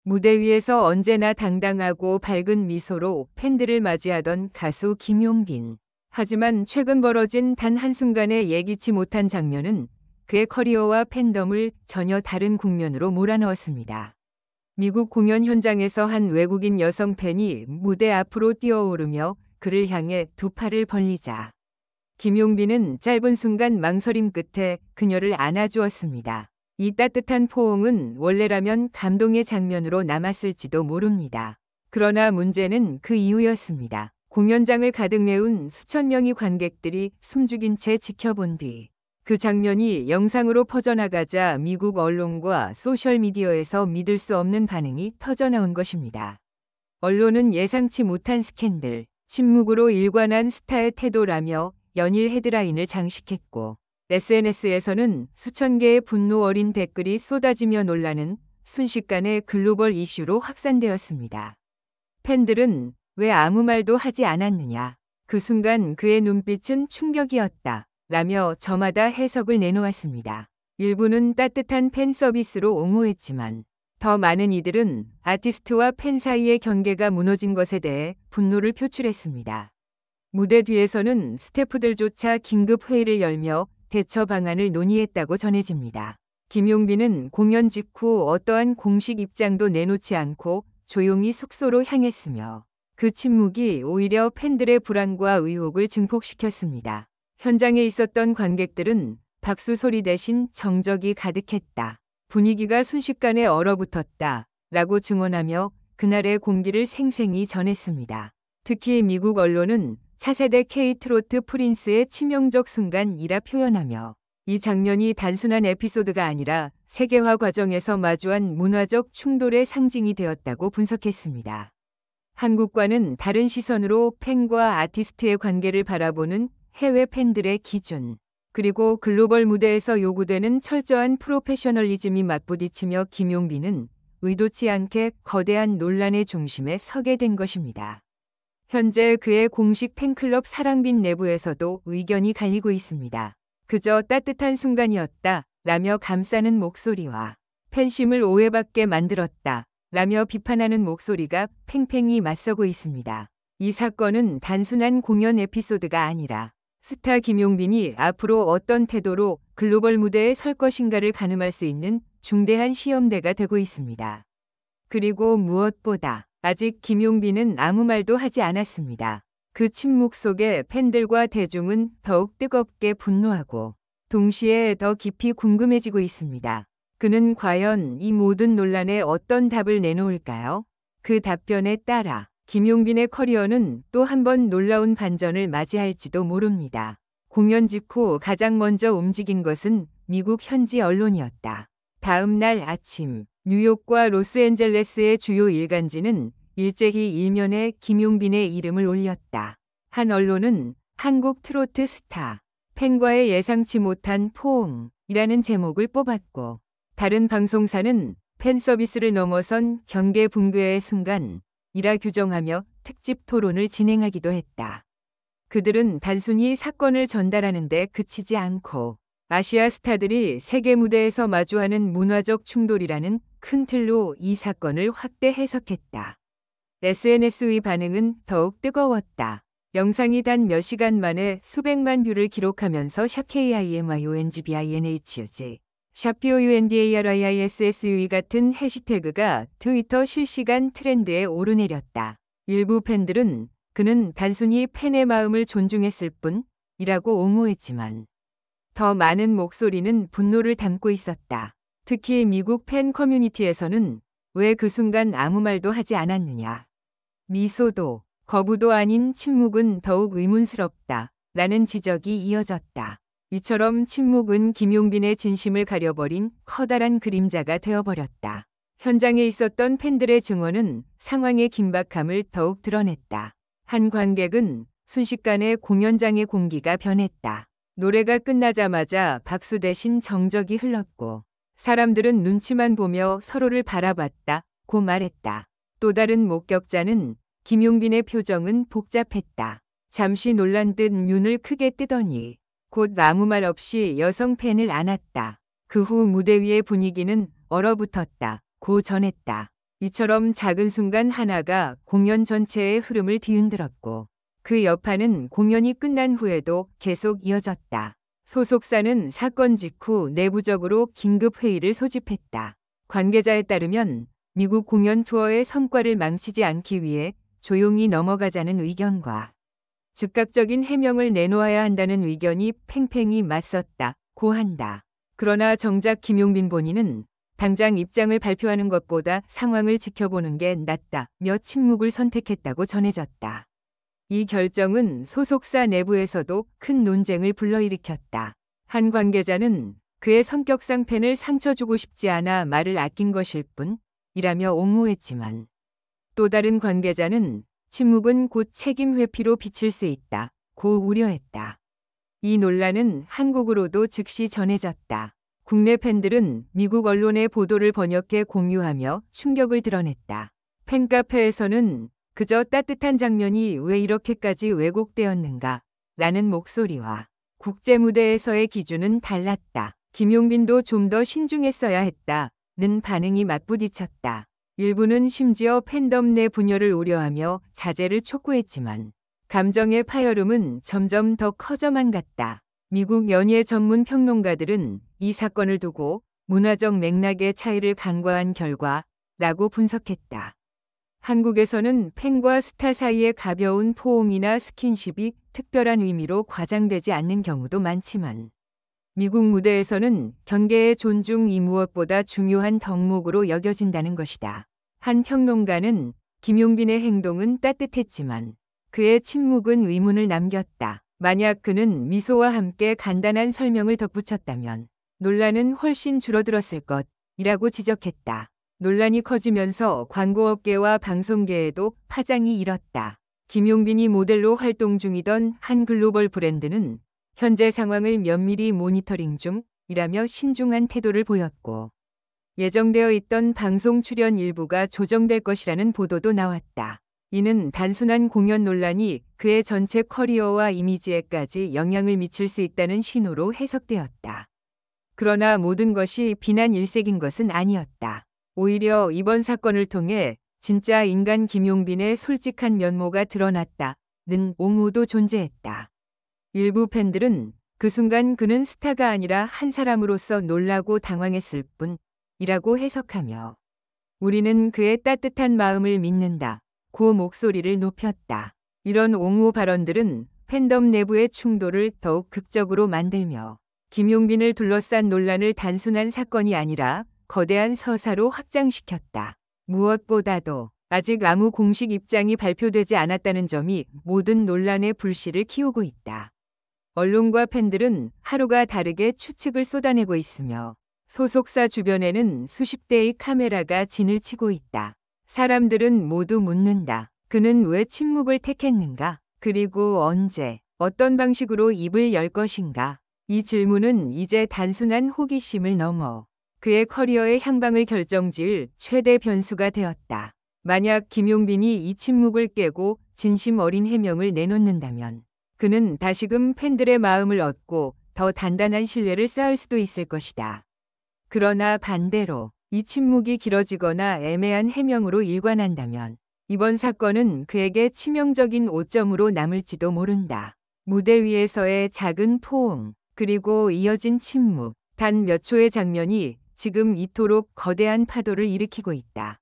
무대 위에서 언제나 당당하고 밝은 미소로 팬들을 맞이하던 가수 김용빈. 하지만 최근 벌어진 단 한순간의 예기치 못한 장면은 그의 커리어와 팬덤을 전혀 다른 국면으로 몰아넣었습니다. 미국 공연 현장에서 한 외국인 여성 팬이 무대 앞으로 뛰어오르며 그를 향해 두 팔을 벌리자 김용빈은 짧은 순간 망설임 끝에 그녀를 안아주었습니다. 이 따뜻한 포옹은 원래라면 감동의 장면으로 남았을지도 모릅니다. 그러나 문제는 그 이후였습니다. 공연장을 가득 메운 수천 명의 관객들이 숨죽인 채 지켜본 뒤 그 장면이 영상으로 퍼져나가자 미국 언론과 소셜미디어에서 믿을 수 없는 반응이 터져나온 것입니다. 언론은 예상치 못한 스캔들, 침묵으로 일관한 스타의 태도라며 연일 헤드라인을 장식했고 SNS에서는 수천 개의 분노 어린 댓글이 쏟아지며 논란은 순식간에 글로벌 이슈로 확산되었습니다. 팬들은 왜 아무 말도 하지 않았느냐. 그 순간 그의 눈빛은 충격이었다. 라며 저마다 해석을 내놓았습니다. 일부는 따뜻한 팬 서비스로 옹호했지만 더 많은 이들은 아티스트와 팬 사이의 경계가 무너진 것에 대해 분노를 표출했습니다. 무대 뒤에서는 스태프들조차 긴급 회의를 열며 대처 방안을 논의했다고 전해집니다. 김용빈은 공연 직후 어떠한 공식 입장도 내놓지 않고 조용히 숙소로 향했으며 그 침묵이 오히려 팬들의 불안과 의혹을 증폭시켰습니다. 현장에 있었던 관객들은 박수 소리 대신 정적이 가득했다. 분위기가 순식간에 얼어붙었다. 라고 증언하며 그날의 공기를 생생히 전했습니다. 특히 미국 언론은 차세대 K-트로트 프린스의 치명적 순간이라 표현하며 이 장면이 단순한 에피소드가 아니라 세계화 과정에서 마주한 문화적 충돌의 상징이 되었다고 분석했습니다. 한국과는 다른 시선으로 팬과 아티스트의 관계를 바라보는 해외 팬들의 기준, 그리고 글로벌 무대에서 요구되는 철저한 프로페셔널리즘이 맞부딪히며 김용빈은 의도치 않게 거대한 논란의 중심에 서게 된 것입니다. 현재 그의 공식 팬클럽 사랑빈 내부에서도 의견이 갈리고 있습니다. 그저 따뜻한 순간이었다 라며 감싸는 목소리와 팬심을 오해받게 만들었다 라며 비판하는 목소리가 팽팽히 맞서고 있습니다. 이 사건은 단순한 공연 에피소드가 아니라 스타 김용빈이 앞으로 어떤 태도로 글로벌 무대에 설 것인가를 가늠할 수 있는 중대한 시험대가 되고 있습니다. 그리고 무엇보다 아직 김용빈은 아무 말도 하지 않았습니다. 그 침묵 속에 팬들과 대중은 더욱 뜨겁게 분노하고 동시에 더 깊이 궁금해지고 있습니다. 그는 과연 이 모든 논란에 어떤 답을 내놓을까요? 그 답변에 따라 김용빈의 커리어는 또 한 번 놀라운 반전을 맞이할지도 모릅니다. 공연 직후 가장 먼저 움직인 것은 미국 현지 언론이었다. 다음 날 아침 뉴욕과 로스앤젤레스의 주요 일간지는 일제히 일면에 김용빈의 이름을 올렸다. 한 언론은 한국 트로트 스타, 팬과의 예상치 못한 포옹이라는 제목을 뽑았고 다른 방송사는 팬 서비스를 넘어선 경계 붕괴의 순간 이라 규정하며 특집 토론을 진행하기도 했다. 그들은 단순히 사건을 전달하는 데 그치지 않고 아시아 스타들이 세계 무대에서 마주하는 문화적 충돌이라는 큰 틀로 이 사건을 확대 해석했다. SNS의 반응은 더욱 뜨거웠다. 영상이 단 몇 시간 만에 수백만 뷰를 기록하면서 #KIMYONGBINHUG #POUNDARIISSUE 같은 해시태그가 트위터 실시간 트렌드에 오르내렸다. 일부 팬들은 그는 단순히 팬의 마음을 존중했을 뿐이라고 옹호했지만 더 많은 목소리는 분노를 담고 있었다. 특히 미국 팬 커뮤니티에서는 왜 그 순간 아무 말도 하지 않았느냐. 미소도 거부도 아닌 침묵은 더욱 의문스럽다. 라는 지적이 이어졌다. 이처럼 침묵은 김용빈의 진심을 가려버린 커다란 그림자가 되어버렸다. 현장에 있었던 팬들의 증언은 상황의 긴박함을 더욱 드러냈다. 한 관객은 순식간에 공연장의 공기가 변했다. 노래가 끝나자마자 박수 대신 정적이 흘렀고 사람들은 눈치만 보며 서로를 바라봤다고 말했다. 또 다른 목격자는 김용빈의 표정은 복잡했다. 잠시 놀란 듯 눈을 크게 뜨더니 곧 아무 말 없이 여성 팬을 안았다. 그 후 무대 위의 분위기는 얼어붙었다고 전했다. 이처럼 작은 순간 하나가 공연 전체의 흐름을 뒤흔들었고 그 여파는 공연이 끝난 후에도 계속 이어졌다. 소속사는 사건 직후 내부적으로 긴급 회의를 소집했다. 관계자에 따르면 미국 공연 투어의 성과를 망치지 않기 위해 조용히 넘어가자는 의견과 즉각적인 해명을 내놓아야 한다는 의견이 팽팽히 맞섰다고 한다. 그러나 정작 김용빈 본인은 당장 입장을 발표하는 것보다 상황을 지켜보는 게 낫다며 침묵을 선택했다고 전해졌다. 이 결정은 소속사 내부에서도 큰 논쟁을 불러일으켰다. 한 관계자는 그의 성격상 팬을 상처 주고 싶지 않아 말을 아낀 것일 뿐이라며 옹호했지만 또 다른 관계자는 침묵은 곧 책임 회피로 비칠 수 있다고 우려했다. 이 논란은 한국으로도 즉시 전해졌다. 국내 팬들은 미국 언론의 보도를 번역해 공유하며 충격을 드러냈다. 팬카페에서는 그저 따뜻한 장면이 왜 이렇게까지 왜곡되었는가 라는 목소리와 국제 무대에서의 기준은 달랐다. 김용빈도 좀 더 신중했어야 했다는 반응이 맞부딪혔다. 일부는 심지어 팬덤 내 분열을 우려하며 자제를 촉구했지만 감정의 파열음은 점점 더 커져만 갔다. 미국 연예 전문 평론가들은 이 사건을 두고 문화적 맥락의 차이를 간과한 결과라고 분석했다. 한국에서는 팬과 스타 사이의 가벼운 포옹이나 스킨십이 특별한 의미로 과장되지 않는 경우도 많지만 미국 무대에서는 경계의 존중이 무엇보다 중요한 덕목으로 여겨진다는 것이다. 한 평론가는 김용빈의 행동은 따뜻했지만 그의 침묵은 의문을 남겼다. 만약 그는 미소와 함께 간단한 설명을 덧붙였다면 논란은 훨씬 줄어들었을 것이라고 지적했다. 논란이 커지면서 광고업계와 방송계에도 파장이 일었다. 김용빈이 모델로 활동 중이던 한 글로벌 브랜드는 현재 상황을 면밀히 모니터링 중이라며 신중한 태도를 보였고 예정되어 있던 방송 출연 일부가 조정될 것이라는 보도도 나왔다. 이는 단순한 공연 논란이 그의 전체 커리어와 이미지에까지 영향을 미칠 수 있다는 신호로 해석되었다. 그러나 모든 것이 비난 일색인 것은 아니었다. 오히려 이번 사건을 통해 진짜 인간 김용빈의 솔직한 면모가 드러났다는 옹호도 존재했다. 일부 팬들은 그 순간 그는 스타가 아니라 한 사람으로서 놀라고 당황했을 뿐이라고 해석하며 우리는 그의 따뜻한 마음을 믿는다. 고 목소리를 높였다. 이런 옹호 발언들은 팬덤 내부의 충돌을 더욱 극적으로 만들며 김용빈을 둘러싼 논란을 단순한 사건이 아니라 거대한 서사로 확장시켰다. 무엇보다도 아직 아무 공식 입장이 발표되지 않았다는 점이 모든 논란의 불씨를 키우고 있다. 언론과 팬들은 하루가 다르게 추측을 쏟아내고 있으며 소속사 주변에는 수십 대의 카메라가 진을 치고 있다. 사람들은 모두 묻는다. 그는 왜 침묵을 택했는가? 그리고 언제, 어떤 방식으로 입을 열 것인가? 이 질문은 이제 단순한 호기심을 넘어 그의 커리어의 향방을 결정지을 최대 변수가 되었다. 만약 김용빈이 이 침묵을 깨고 진심 어린 해명을 내놓는다면 그는 다시금 팬들의 마음을 얻고 더 단단한 신뢰를 쌓을 수도 있을 것이다. 그러나 반대로 이 침묵이 길어지거나 애매한 해명으로 일관한다면 이번 사건은 그에게 치명적인 오점으로 남을지도 모른다. 무대 위에서의 작은 포옹, 그리고 이어진 침묵, 단 몇 초의 장면이 지금 이토록 거대한 파도를 일으키고 있다.